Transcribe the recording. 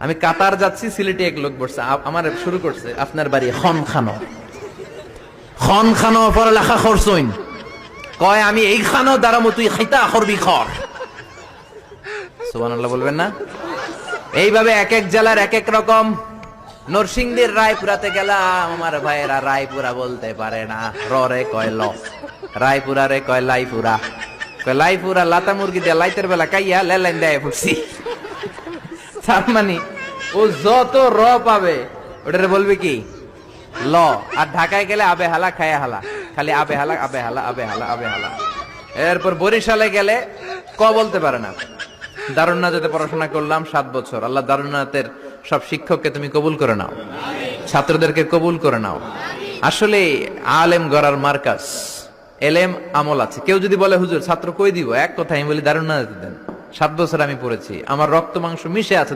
আমি কাতার যাচ্ছি, সিলেটে এক লোক বসছে, আমার শুরু করছে আপনার বাড়ি খন খানো, খন খানো পড়ালেখা করছইন, কয় আমি এই খানো দাঁড়ামো, তুই খাইতা করবি খর। সুবহানাল্লাহ বলবেন না? এইভাবে এক এক জেলার এক এক রকম। নরসিংদীর রায়পুরাতে গেলাম, আমার ভাইয়েরা রায়পুরা বলতে পারে না, রে কয় ল, রায়পুরা রে কয় লাইপুরা, কয় লাইপুরা লাতা মুরগি দিয়ে লাইতের বেলা কাইয়া লেলাইন দেয় ফুটছি। তার মানে ও যত র পাবে ওটারে বলবে কি ল। আর ঢাকায় গেলে আবে হালা খায়া হালা, খালি আবে হালা আবে হালা আবে হালা আবে হালা। এরপর বরিশালে গেলে ক বলতে পারে না। দারুন নাজাতে পড়াশোনা করলাম 7 বছর। আল্লাহ দারুন নাজাতের সব শিক্ষককে তুমি কবুল করে নাও, ছাত্রদেরকে কবুল করে নাও। আসলে আলেম গড়ার মার্কাজ, এলেম আমল আছে। কেউ যদি বলে হুজুর ছাত্র কই দিব, এক কথা আমি বলি দারুন নাজাতে দেন। 7 বছর আমি পড়েছি, আমার রক্ত মাংস মিশে আছে